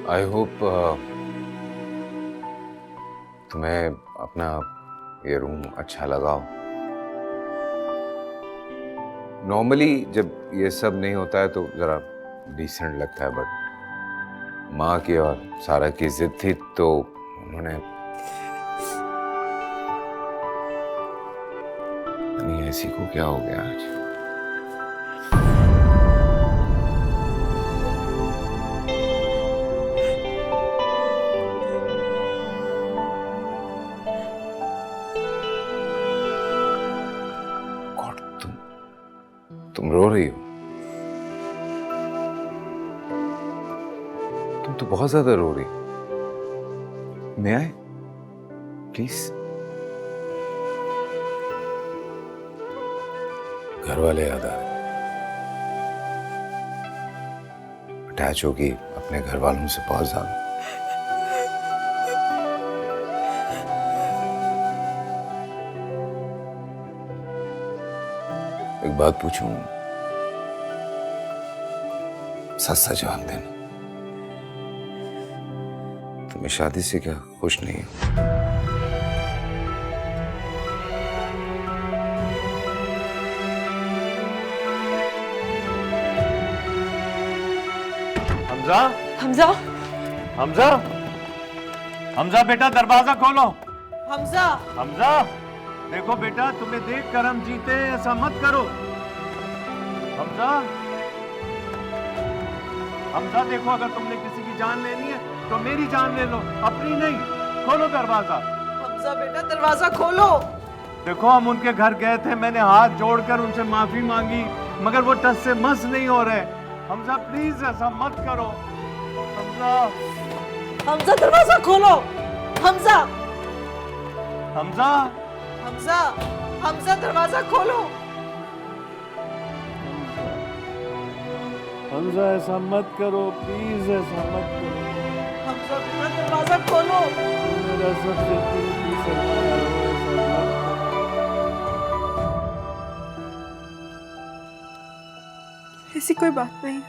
I hope तुम्हें अपना ये रूम अच्छा लगा हो। नॉर्मली जब ये सब नहीं होता है तो जरा डिसेंट लगता है, बट माँ की और सारा की जिद थी तो उन्होंने नहीं, ऐसी को क्या हो गया आज। गॉड, तुम रो रही हो। तुम तो बहुत ज्यादा रो रही हो। मैं आए प्लीज। घर वाले याद आ रहे, अटैच होगी अपने घर वालों से बहुत ज्यादा। एक बात पूछूं, सच सच जवाब देना। तुम्हें शादी से क्या खुश नहीं हो? हमजा, हमजा, हमजा, हमजा बेटा दरवाजा खोलो। हमजा, हमजा, देखो बेटा तुम्हें देख कर हम जीते, ऐसा मत करो। हमजा, हमजा देखो, अगर तुमने किसी की जान लेनी है तो मेरी जान ले लो, अपनी नहीं। खोलो दरवाजा। हमजा बेटा दरवाजा खोलो। देखो हम उनके घर गए थे, मैंने हाथ जोड़कर उनसे माफी मांगी, मगर वो टस से मस नहीं हो रहे। हमजा प्लीज ऐसा मत करो। हमजा, हमजा दरवाजा खोलो। हमजा, हमजा, हमजा, हमजा दरवाजा खोलो। हमजा ऐसा मत करो, प्लीज ऐसा मत करो। हमजा बेटा दरवाजा खोलो। मेरा सबसे कीमती सामान है, ऐसा मत करो। ऐसी कोई बात नहीं।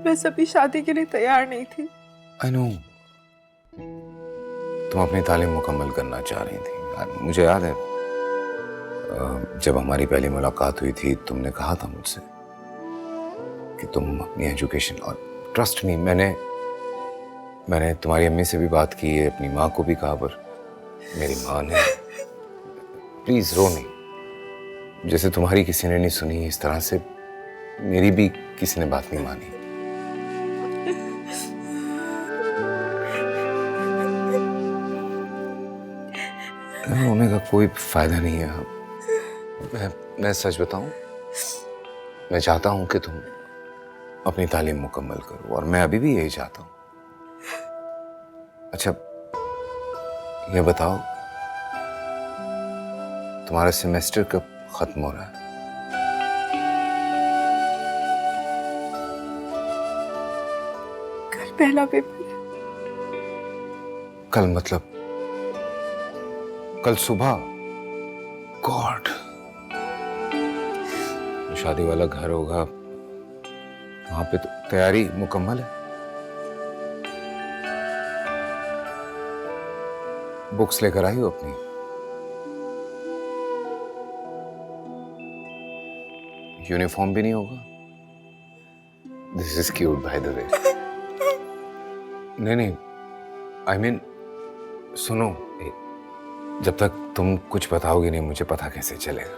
मैं सभी शादी के लिए तैयार नहीं थी। आई नो, तुम अपनी तालीम मुकम्मल करना चाह रही थी। मुझे याद है जब हमारी पहली मुलाकात हुई थी, तुमने कहा था मुझसे कि तुम अपनी एजुकेशन, और ट्रस्ट मी, मैंने तुम्हारी अम्मी से भी बात की है, अपनी माँ को भी कहा, पर मेरी माँ ने, प्लीज रो नहीं। जैसे तुम्हारी किसी ने नहीं सुनी, इस तरह से मेरी भी किसी ने बात नहीं मानी। रोने का कोई फायदा नहीं है। मैं सच बताऊं, मैं चाहता हूं कि तुम अपनी तालीम मुकम्मल करो, और मैं अभी भी यही चाहता हूं। अच्छा ये बताओ, तुम्हारा सेमेस्टर कब खत्म हो रहा है? कल पहला पेपर है। कल मतलब कल सुबह? गॉड, शादी वाला घर होगा, वहां पे तो तैयारी मुकम्मल है। बुक्स लेकर आई हो अपनी? यूनिफॉर्म भी नहीं होगा? This is cute by the way. नहीं, आई मीन सुनो, जब तक तुम कुछ बताओगी नहीं, मुझे पता कैसे चलेगा?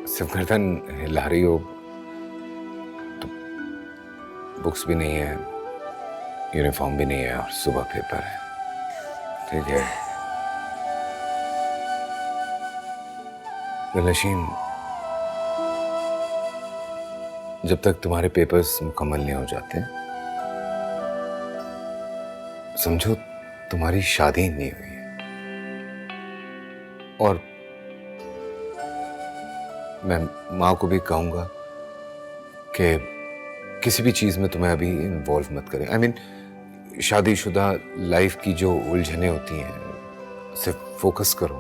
सिर्फ गर्दन हिला रही हो तो। बुक्स भी नहीं है, यूनिफॉर्म भी नहीं है, और सुबह पेपर है। ठीक है नशीन, जब तक तुम्हारे पेपर्स मुकम्मल नहीं हो जाते, समझो तुम्हारी शादी नहीं हुई है। और मैं माँ को भी कहूंगा कि किसी भी चीज में तुम्हें अभी इन्वॉल्व मत करें। आई मीन शादीशुदा लाइफ की जो उलझनें होती हैं, सिर्फ फोकस करो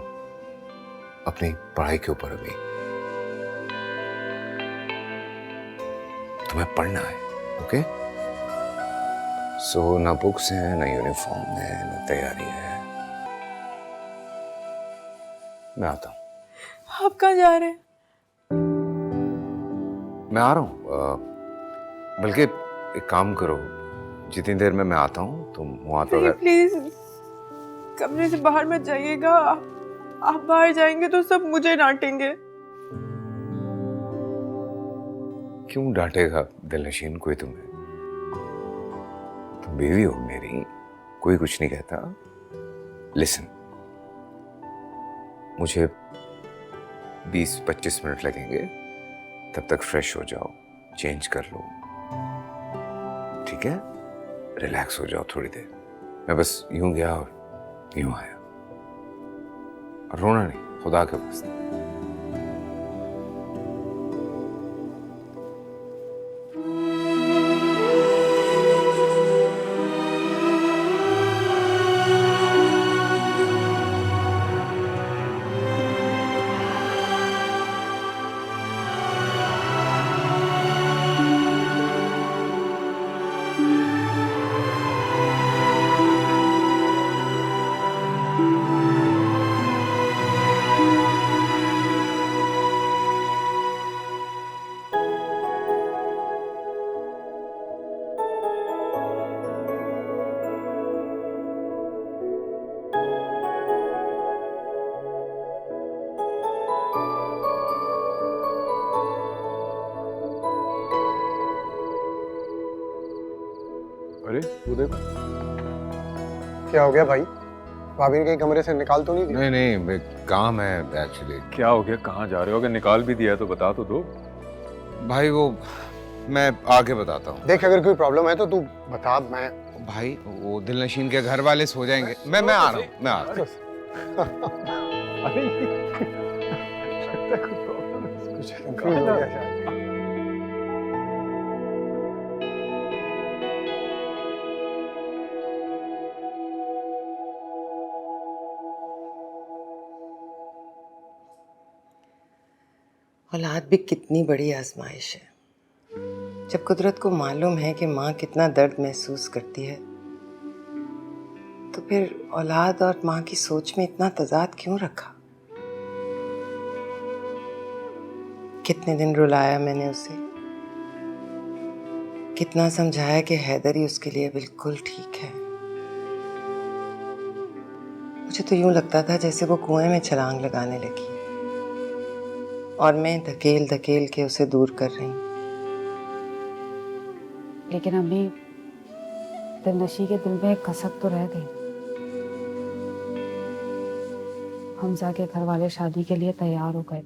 अपनी पढ़ाई के ऊपर अभी। तुम्हें पढ़ना है, ओके? सो ना बुक्स हैं, ना यूनिफॉर्म है, ना तैयारी है। मैं आता हूँ। आप कहाँ जा रहे हैं? मैं आ रहा हूँ। बल्कि एक काम करो, जितनी देर में मैं आता हूँ तुम वहां तो प्लीज कमरे से बाहर मत जाइएगा। आप बाहर जाएंगे तो सब मुझे डांटेंगे। क्यों डांटेगा दिलनशीन कोई तुम्हें? तुम बीवी हो मेरी, कोई कुछ नहीं कहता। लिसन, मुझे 20-25 मिनट लगेंगे, तब तक फ्रेश हो जाओ, चेंज कर लो, ठीक है? रिलैक्स हो जाओ थोड़ी देर। मैं बस यूं गया और यूं आया। और रोना नहीं, खुदा के वास्ते। अरे तू देखो। क्या हो गया भाई? भाभी ने कहीं कमरे से निकाल तो नहीं दिया? नहीं, काम है एक्चुअली। क्या हो गया, कहाँ जा रहे हो? अगर निकाल भी दिया है तो बता तो दो। भाई वो मैं आगे बताता हूँ। देख, अगर कोई प्रॉब्लम है तो तू बता। मैं भाई वो दिलनशीन के घर वाले सो जाएंगे। मैं आ रहा हूँ, मैं आ रहा हूँ। अरे लगता है कोई प्रॉब्लम है। कुछ कंफ्यूज हो गया शायद। औलाद भी कितनी बड़ी आजमाइश है। जब कुदरत को मालूम है कि माँ कितना दर्द महसूस करती है, तो फिर औलाद और माँ की सोच में इतना तजाद क्यों रखा? कितने दिन रुलाया मैंने उसे, कितना समझाया कि हैदर ही उसके लिए बिल्कुल ठीक है। मुझे तो यूं लगता था जैसे वो कुएं में छलांग लगाने लगी और मैं धकेल धकेल के उसे दूर कर रही हूँ। लेकिन अम्मी, दिलनशी के दिल में एक कसक तो रह गई। हमजा के घर वाले शादी के लिए तैयार हो गए।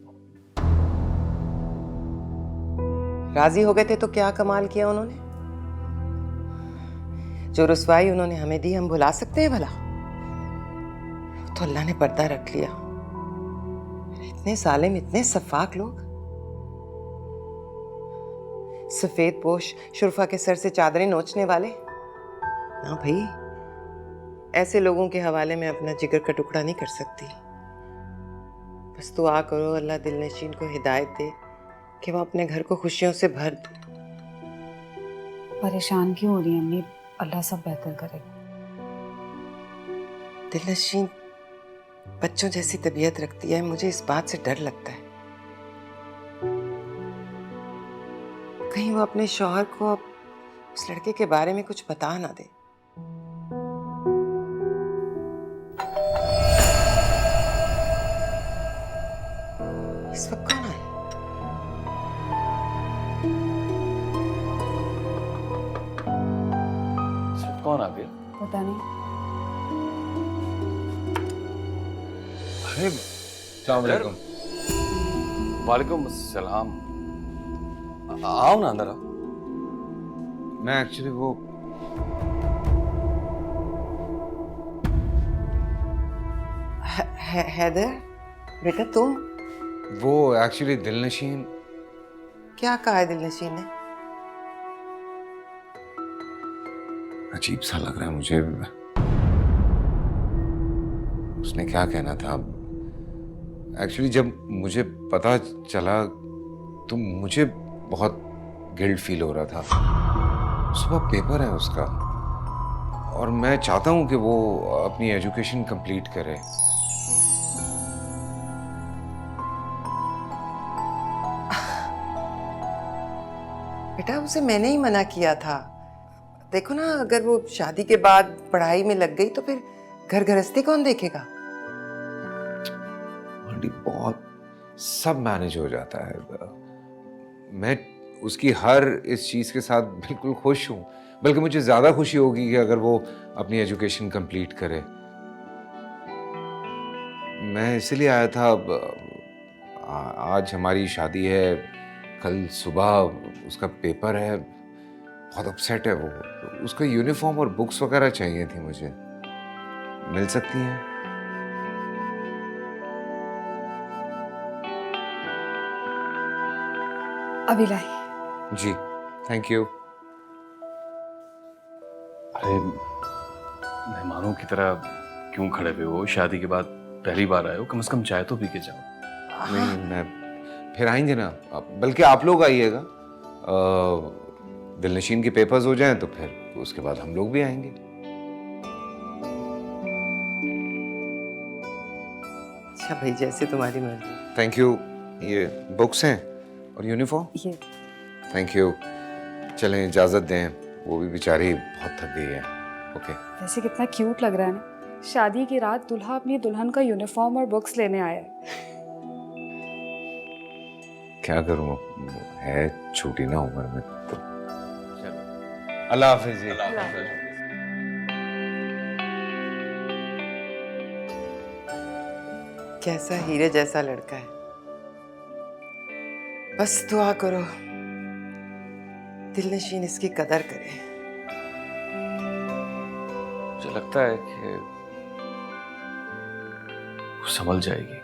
राजी हो गए थे तो क्या कमाल किया उन्होंने? जो रुसवाई उन्होंने हमें दी हम भुला सकते हैं भला? तो अल्लाह ने पर्दा रख लिया। इतने सालिम, इतने सफाक लोग, सफेद पोश शुरफा के सर से चादरें नोचने वाले। ना भाई, ऐसे लोगों के हवाले में अपना जिगर का टुकड़ा नहीं कर सकती। बस दुआ करो अल्लाह दिलनशीन को हिदायत दे कि वो अपने घर को खुशियों से भर दे। परेशान क्यों हो रही है अम्मी? अल्लाह सब बेहतर करेगा। दिलनशीन बच्चों जैसी तबीयत रखती है, मुझे इस बात से डर लगता है कहीं वो अपने शौहर को उस लड़के के बारे में कुछ बता ना दे। इस वक्त कौन आया? कौन आ गया? पता नहीं। अस्सलाम वालेकुम। वालेकुम अस्सलाम। आओ ना, अंदर आओ। मैं एक्चुअली वो हैदर बेटा, तुम? वो एक्चुअली दिलनशीन। क्या कहा है दिलनशीन ने? अजीब सा लग रहा है मुझे। उसने क्या कहना था एक्चुअली, जब मुझे पता चला तो मुझे बहुत गिल्ट फील हो रहा था। सुबह पेपर है उसका और मैं चाहता हूं कि वो अपनी एजुकेशन कंप्लीट करे। बेटा उसे मैंने ही मना किया था। देखो ना, अगर वो शादी के बाद पढ़ाई में लग गई तो फिर घर गृहस्थी कौन देखेगा? आंटी बहुत सब मैनेज हो जाता है। मैं उसकी हर इस चीज के साथ बिल्कुल खुश हूँ, बल्कि मुझे ज्यादा खुशी होगी कि अगर वो अपनी एजुकेशन कंप्लीट करे। मैं इसलिए आया था। आज हमारी शादी है, कल सुबह उसका पेपर है, बहुत अपसेट है वो। उसका यूनिफॉर्म और बुक्स वगैरह चाहिए थी मुझे, मिल सकती हैं? अभी लाई। जी, थैंक यू। अरे मेहमानों की तरह क्यों खड़े हुए हो? शादी के बाद पहली बार आए हो, कम से कम चाय तो पी के जाओ। नहीं, मैं फिर आएंगे ना, बल्कि आप लोग आइएगा। दिलनशीन के पेपर्स हो जाएं तो फिर उसके बाद हम लोग भी आएंगे। अच्छा भाई, जैसे तुम्हारी मर्जी। Thank you. ये बुक्स हैं और यूनिफॉर्म। ये थैंक यू। चलें, इजाज़त दें, वो भी बेचारी बहुत थक गई है। ओके। वैसे कितना क्यूट लग रहा है ना, शादी की रात दूल्हा अपनी दुल्हन का यूनिफॉर्म और बुक्स लेने आया है। क्या करूँ, है छोटी ना उम्र में तो। अल्लाह हाफिज जी। कैसा हीरे जैसा लड़का है, बस दुआ करो दिलनशीन इसकी कदर करे। मुझे लगता है कि वो संभल जाएगी।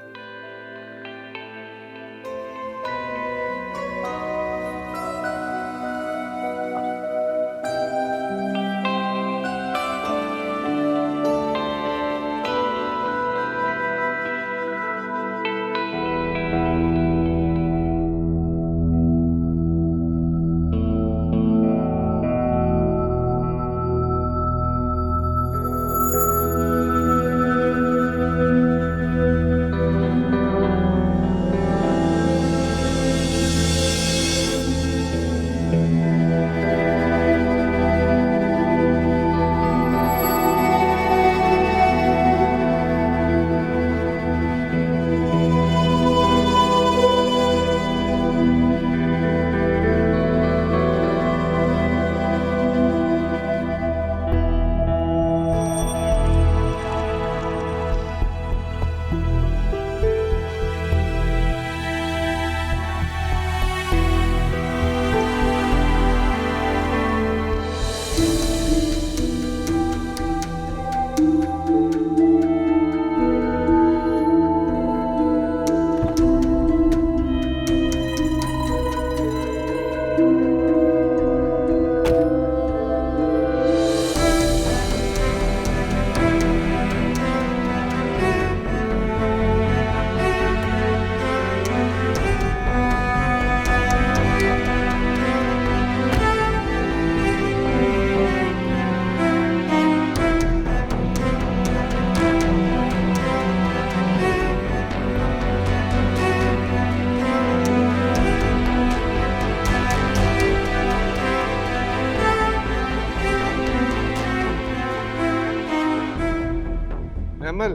महमल,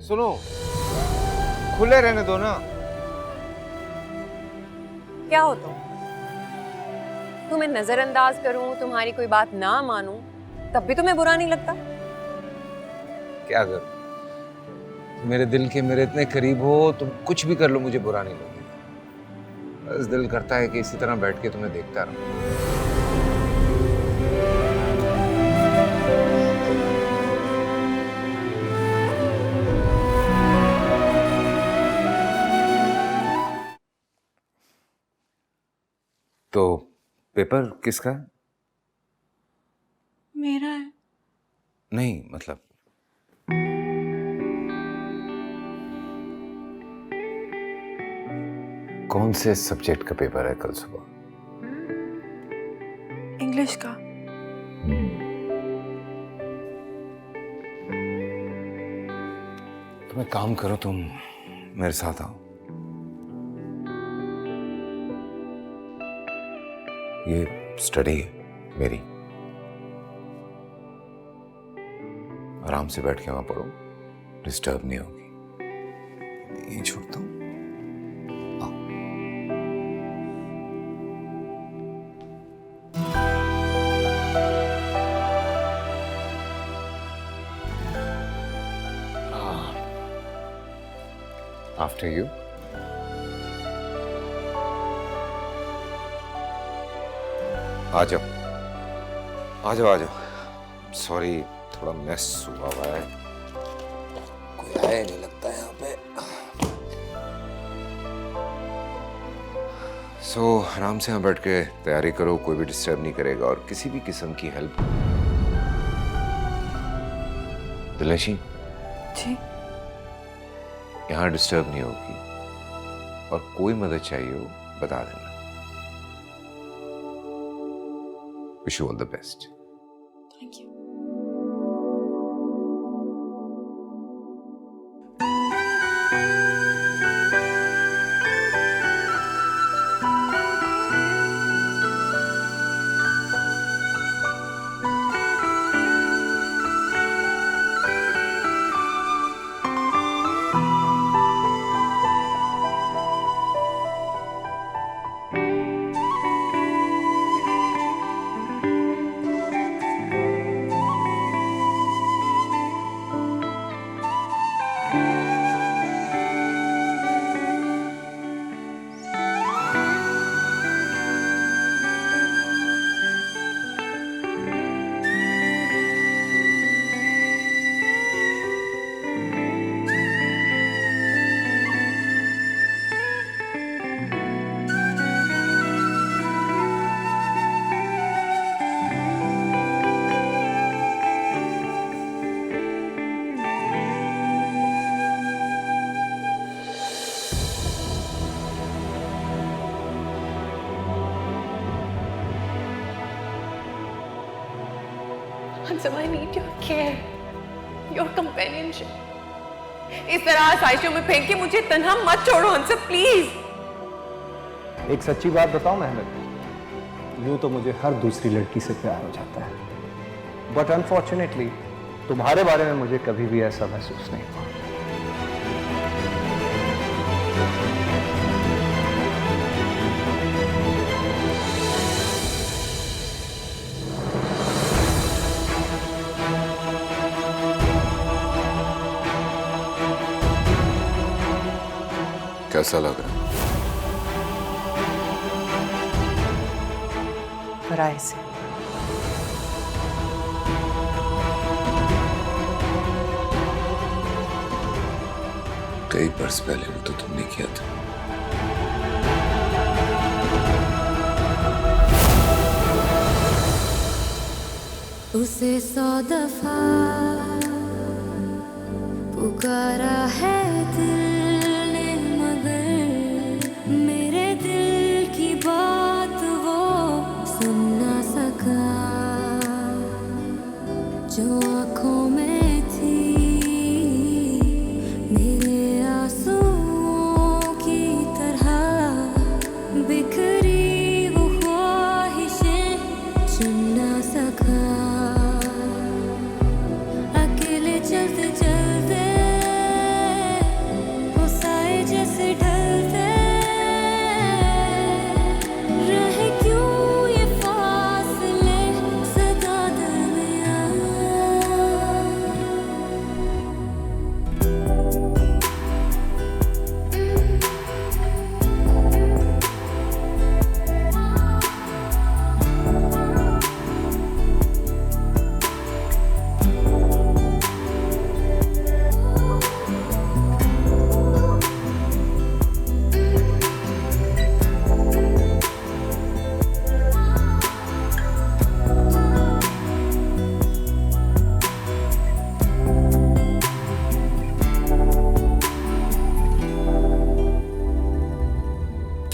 सुनो, खुले रहने दो ना। क्या हो तुम्हें नजरअंदाज करूं, तुम्हारी कोई बात ना मानूं, तब भी तुम्हें बुरा नहीं लगता? क्या करूं, मेरे दिल के मेरे इतने करीब हो, तुम कुछ भी कर लो मुझे बुरा नहीं लगेगा। बस दिल करता है कि इसी तरह बैठ के तुम्हें देखता रहूं। तो पेपर किसका है? मेरा है। नहीं, मतलब कौन से सब्जेक्ट का पेपर है कल सुबह? इंग्लिश का। तुम एक काम करो, तुम मेरे साथ आओ। ये स्टडी है मेरी, आराम से बैठ के वहां पढ़ो, डिस्टर्ब नहीं होगी। यहीं छोड़ता हूँ। After you. आ जाओ, आ जाओ, आ जाओ। सॉरी, थोड़ा मेस हुआ हुआ है, कोई आया नहीं लगता है यहाँ पे। आराम से यहाँ बैठ के तैयारी करो, कोई भी डिस्टर्ब नहीं करेगा, और किसी भी किस्म की हेल्प। दिलेशी जी, यहाँ डिस्टर्ब नहीं होगी, और कोई मदद चाहिए हो बता देना। Wish you all the best. Thank you. Hansam, I need your care, your companionship. इस तरह आसाइशों में फेंक के मुझे तन्हा मत छोड़ो हंसम, प्लीज। एक सच्ची बात बताऊं मेहनत, यूं तो मुझे हर दूसरी लड़की से प्यार हो जाता है, बट अनफॉर्चुनेटली तुम्हारे बारे में मुझे कभी भी ऐसा महसूस नहीं हुआ। कैसा लग रहा है? पराये से। कई बरस पहले वो तो तुमने किया था। उसे 100 दफा पुकारा है दिल ने, मगर मेरे दिल की बात वो सुन ना सका। जो आँखों में थी मेरे आंसुओं की तरह बिखरी वो ख्वाहिशें चुन ना सका। अकेले चलते चलते वो साए जैसे ढलते रहे, क्यों ये फासले सदा दरमियां।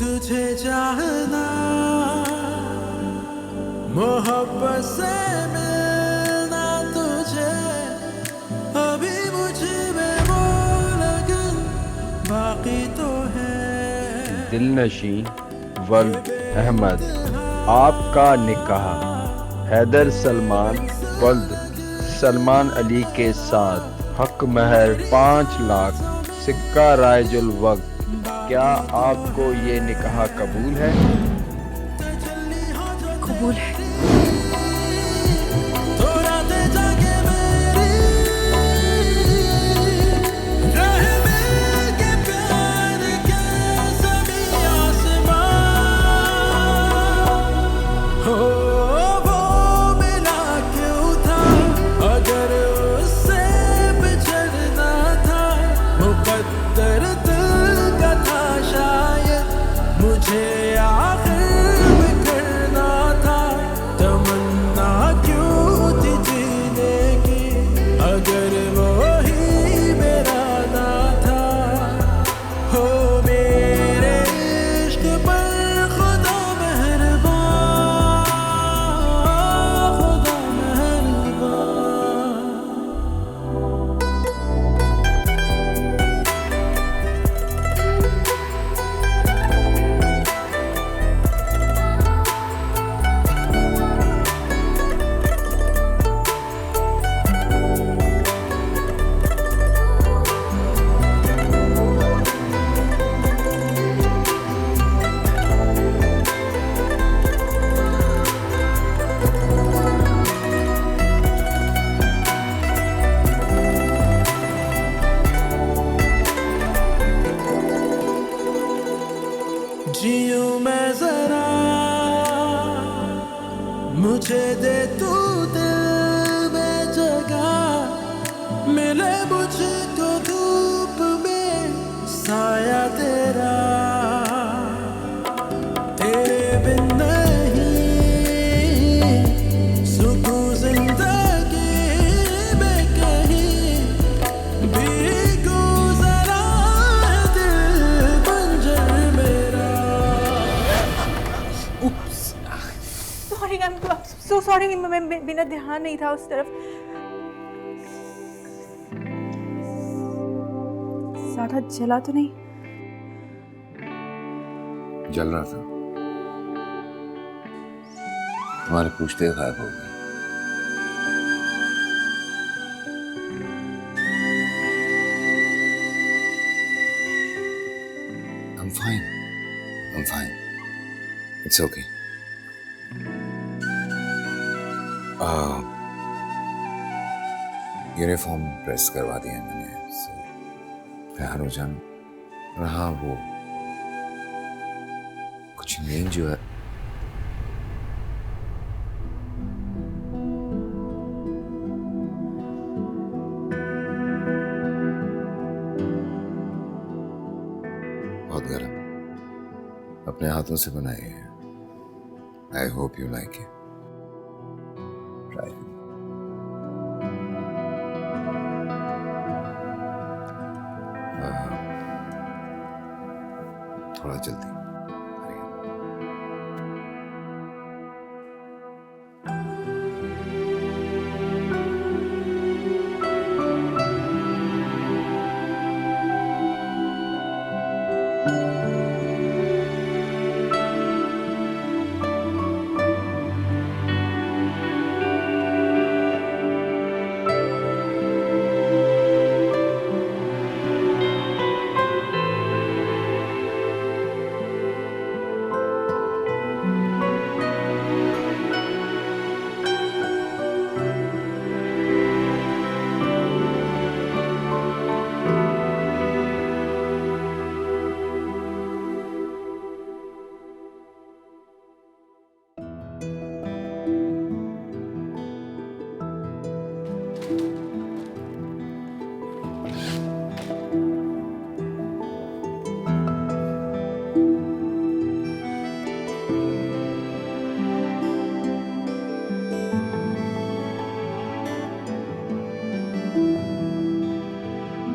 तुझे चाहना मोहब्बत से मिलना तुझे अभी मुझ में वो लगन बाकी तो है। दिलनशी वल्द अहमद, आपका निकाह हैदर सलमान वल्द सलमान अली के साथ, हक महर 5 लाख, सिक्का रायजुल वक्त। क्या आपको ये निकाह कबूल है? कबूल है। जियूं मैं जरा, मुझे दे तू दिल में जगह, मिले मुझको धूप में साया तेरा, तेरे बिन नहीं सुकून जिंदगी में कहीं भी गुजरा है दिल बंजर मेरा। Sorry, I am so sorry, मैं बिना ध्यान नहीं था उस तरफ। ज्यादा जला तो नहीं? जल रहा था, तुम्हारे पूछते ही गायब हो गए। I'm fine. I'm fine. It's okay. Uniform press करवा दिया मैंने, so तैयार हो जाना। और हाँ, वो कुछ नींद जो है बहुत गर्म, अपने हाथों से बनाई है। I hope you like it. Try. थोड़ा जल्दी।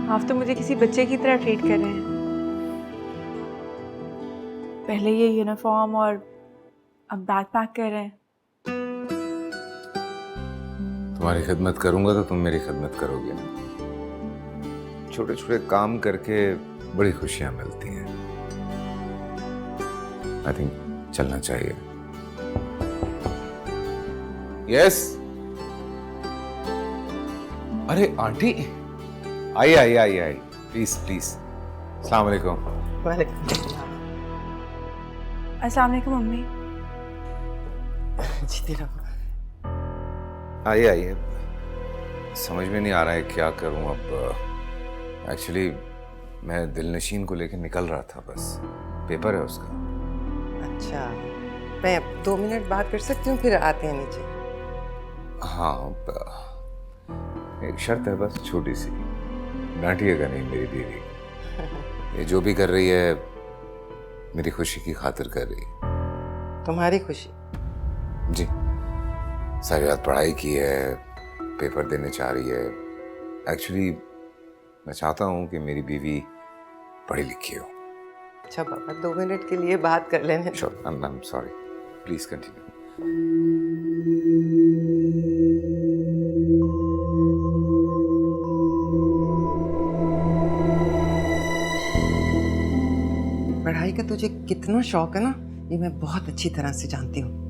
आप तो मुझे किसी बच्चे की तरह ट्रीट कर रहे हैं। पहले ये यूनिफॉर्म और अब बैग पैक कर रहे हैं। तुम्हारी खिदमत करूंगा तो तुम मेरी खिदमत करोगे ना। छोटे छोटे काम करके बड़ी खुशियां मिलती हैं। आई थिंक चलना चाहिए। यस। अरे aunty, I I I I, please please. अस्सलाम वालेकुम। अस्सलाम वालेकुम मम्मी। जीती रहो। आइए आइए। समझ में नहीं आ रहा है क्या करूं अब। एक्चुअली मैं दिलनशीन को लेकर निकल रहा था, बस पेपर है उसका। अच्छा, मैं 2 मिनट बात कर सकती हूँ, फिर आते हैं नीचे। हाँ, एक शर्त है बस, छोटी सी। डांटिएगा नहीं मेरी बीवी। ये जो भी कर रही है मेरी खुशी की खातिर कर रही है। तुम्हारी खुशी? जी, सारी रात पढ़ाई की है, पेपर देने चाह रही है। एक्चुअली मैं चाहता हूँ कि मेरी बीवी पढ़ी लिखी हो। अच्छा पापा, 2 मिनट के लिए बात कर लेने। Sure, I am sorry, please continue. पढ़ाई का तुझे कितना शौक है ना, ये मैं बहुत अच्छी तरह से जानती हूँ।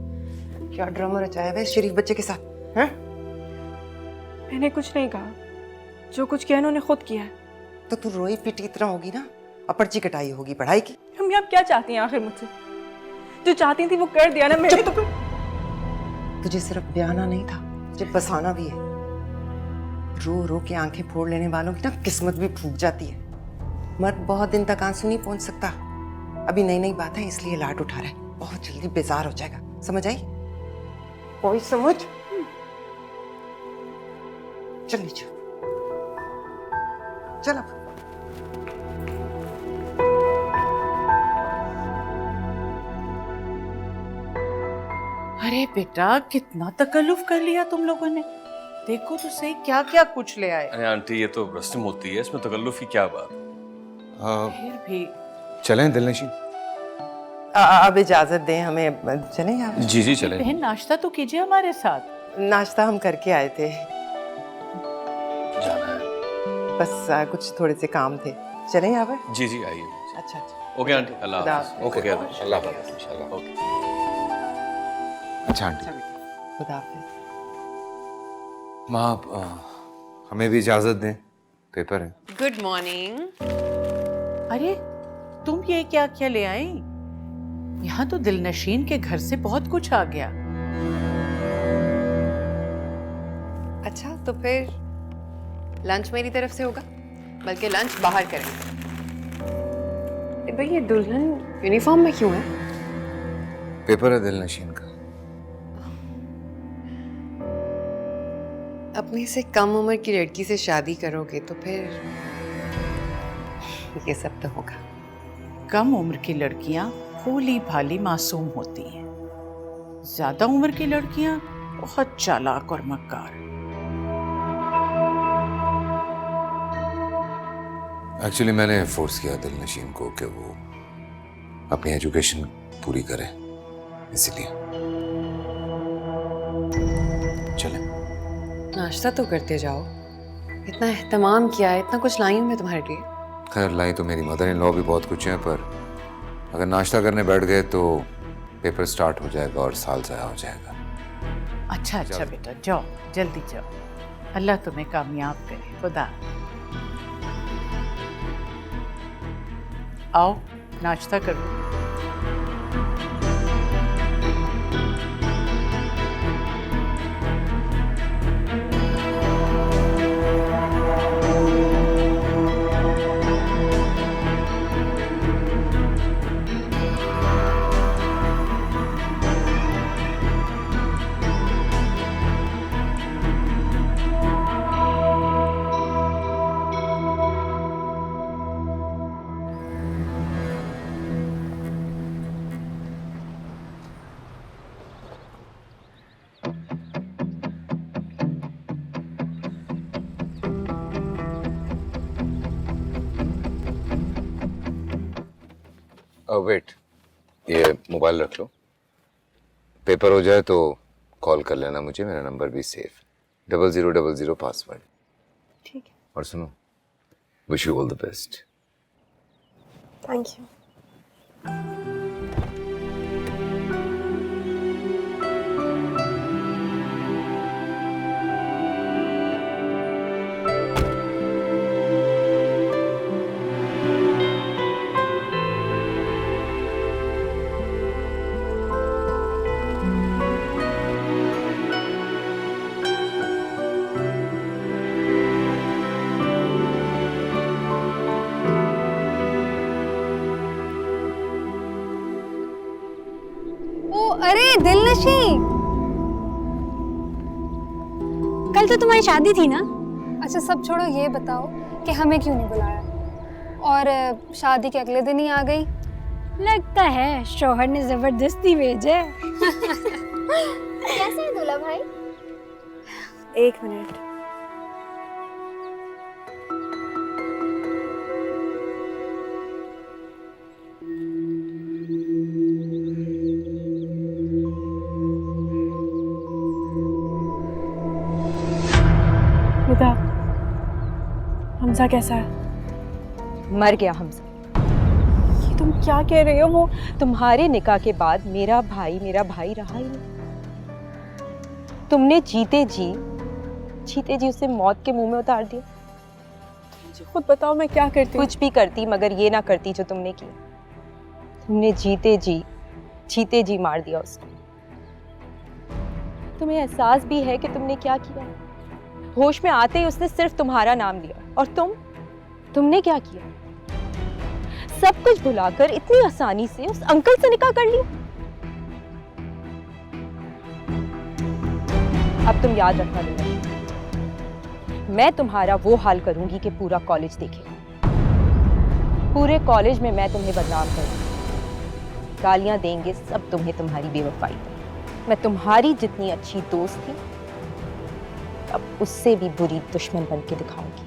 क्या ड्रामा रचाया है शरीफ बच्चे के साथ, हैं? मैंने कुछ नहीं कहा, जो कुछ किया उन्होंने खुद किया है। तो तू रोई पिटी इतना होगी ना, और पर्ची कटाई होगी पढ़ाई की। मम्मी आप क्या चाहती हैं आखिर मुझसे? जो चाहती थी वो कर दिया ना मेरे। तुझे सिर्फ ब्याना नहीं था, तुझे बसाना भी है। रो रो के आंखें फोड़ लेने वालों की ना किस्मत भी फूट जाती है। मर्द बहुत दिन तक आंसू नहीं पहुंच सकता। अभी नई नई बात है इसलिए लाट उठा रहा है, बहुत जल्दी बेजार हो जाएगा। समझ आई? कोई समझ? चल नीचे चल। अब अरे बेटा, कितना तकल्लुफ कर लिया तुम लोगों ने। देखो तो सही क्या क्या कुछ ले आए। अरे आंटी, ये तो रस्म होती है, इसमें तकल्लुफ की क्या बात। फिर भी चलें दिलनशीन? अब इजाजत दें हमें, चलें आप? जी जी चलें। बहन नाश्ता तो कीजिए हमारे साथ। नाश्ता हम करके आए थे, जाना है? बस कुछ थोड़े से काम थे। चलें यहाँ पर? जी जी आइए। अच्छा अच्छा। ओके आंटी, अल्लाह खुदा हाफिज़। हाफिज़। ओके अल्लाह हाफिज़ इंशाल्लाह। ओके। अच्छा आंटी। खुदा हाफिज़। माँ, हमें भी इजाजत दें, पेपर है। Good morning. अरे तुम ये क्या क्या ले आई? यहाँ तो दिलनशीन के घर से बहुत कुछ आ गया। अच्छा तो फिर लंच मेरी तरफ से होगा, बल्कि लंच बाहर करेंगे। भाई ये दुल्हन यूनिफॉर्म में क्यों है? पेपर है दिलनशीन का। अपने से कम उम्र की लड़की से शादी करोगे तो फिर ये सब तो होगा। कम उम्र की लड़कियां भोली भाली मासूम होती हैं, ज्यादा उम्र की लड़कियां बहुत चालाक और मक्कार। एक्चुअली मैंने फोर्स किया दिलनशीन को कि वो अपनी एजुकेशन पूरी करे, इसलिए। चलें? नाश्ता तो करते जाओ, इतना एहतमाम किया है, इतना कुछ लाई हूं मैं तुम्हारे लिए। खैर लाई तो मेरी मदर इन लॉ भी बहुत कुछ है, पर अगर नाश्ता करने बैठ गए तो पेपर स्टार्ट हो जाएगा और साल ज़ाया हो जाएगा। अच्छा अच्छा बेटा, जाओ जल्दी जाओ, अल्लाह तुम्हें कामयाब करे। खुदा। आओ नाश्ता करो। वेट, ये मोबाइल रख लो। पेपर हो जाए तो कॉल कर लेना मुझे, मेरा नंबर भी सेफ। 0000 पासवर्ड। ठीक है। और सुनो, wish you all the best. Thank you. अरे दिलनशी, कल तो तुम्हारी शादी थी ना? अच्छा सब छोड़ो, ये बताओ कि हमें क्यों नहीं बुलाया और शादी के अगले दिन ही आ गई? लगता है शौहर ने जबरदस्ती भेजा। कैसे है दूल्हा भाई? एक मिनट। बेटा, हमजा कैसा है? मर गया हमजा। ये तुम क्या कह रही हो? वो तुम्हारे निकाह के बाद मेरा भाई रहा ही नहीं। तुमने जीते जी उसे मौत के मुंह में उतार दिया। मुझे खुद बताओ मैं क्या करती? कुछ भी करती, मगर ये ना करती जो तुमने किया। तुमने जीते जी मार दिया उसको। तुम्हें एहसास भी है कि तुमने क्या किया? होश में आते ही उसने सिर्फ तुम्हारा नाम लिया, और तुमने क्या किया? सब कुछ भुलाकर इतनी आसानी से उस अंकल से निकाह कर लिया। अब तुम याद रखना दिलनशी, मैं तुम्हारा वो हाल करूंगी कि पूरा कॉलेज देखेगा। पूरे कॉलेज में मैं तुम्हें बदनाम करूंगी, गालियां देंगे सब तुम्हें तुम्हारी बेवफाई पर। मैं तुम्हारी जितनी अच्छी दोस्त थी, अब उससे भी बुरी दुश्मन बन के दिखाऊंगी।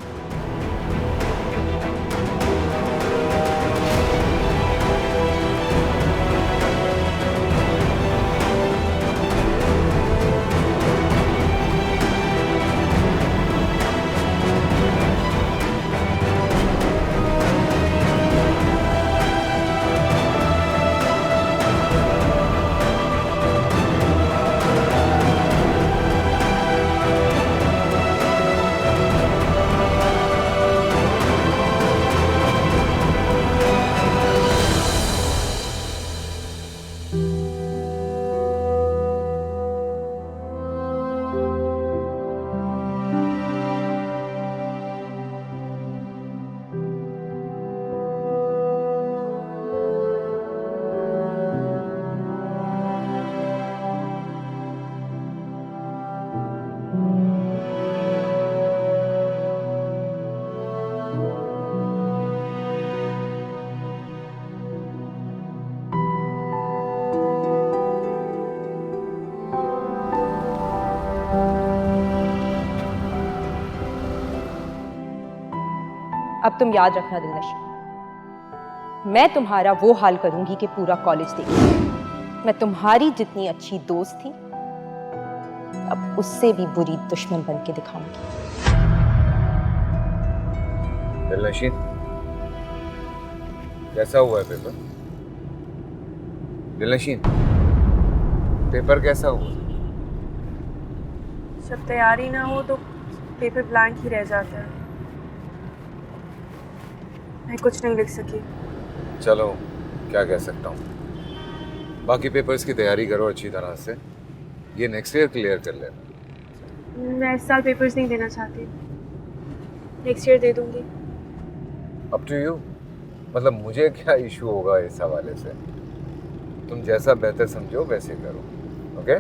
अब तुम याद रखना दिलनशी, मैं तुम्हारा वो हाल करूंगी कि पूरा कॉलेज देखेगा। मैं तुम्हारी जितनी अच्छी दोस्त थी, अब उससे भी बुरी दुश्मन बन के दिखाऊंगी। दिलनशी, कैसा हुआ है पेपर? दिलनशी, पेपर कैसा हुआ? जब तैयारी ना हो तो पेपर ब्लैंक ही रह जाता है। मैं कुछ नहीं लिख सकी। चलो, क्या कह सकता हूँ। बाकी पेपर्स की तैयारी करो अच्छी तरह से, ये नेक्स्ट ईयर क्लियर कर लेना। मैं इस साल पेपर्स नहीं देना चाहती, नेक्स्ट ईयर दे दूंगी। अप टू यू, मतलब मुझे क्या इशू होगा इस हवाले से? तुम जैसा बेहतर समझो वैसे करो, ओके?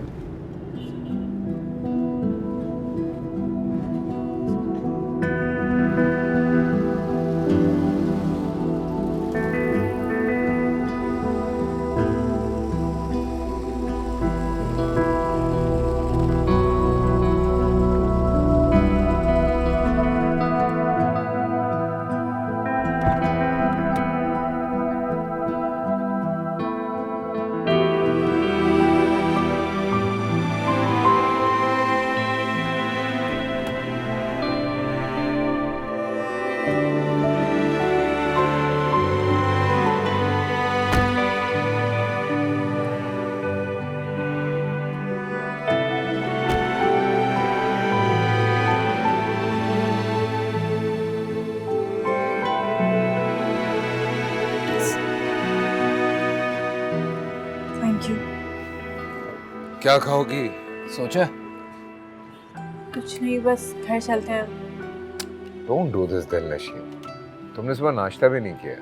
क्या खाओगी? सोचा? कुछ नहीं, बस घर चलते हैं। Don't do this, दिलनशी। तुमने सुबह नाश्ता भी नहीं किया।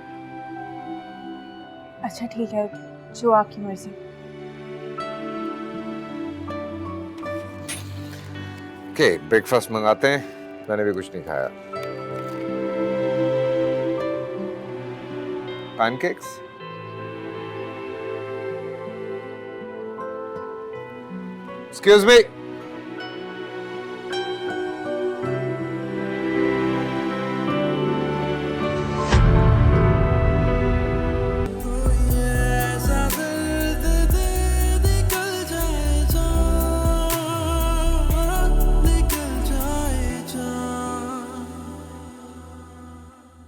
अच्छा ठीक है, जो आपकी मर्जी। ओके, ब्रेकफास्ट मंगाते हैं। मैंने भी कुछ नहीं खाया। पैनकेक्स? Excuse me.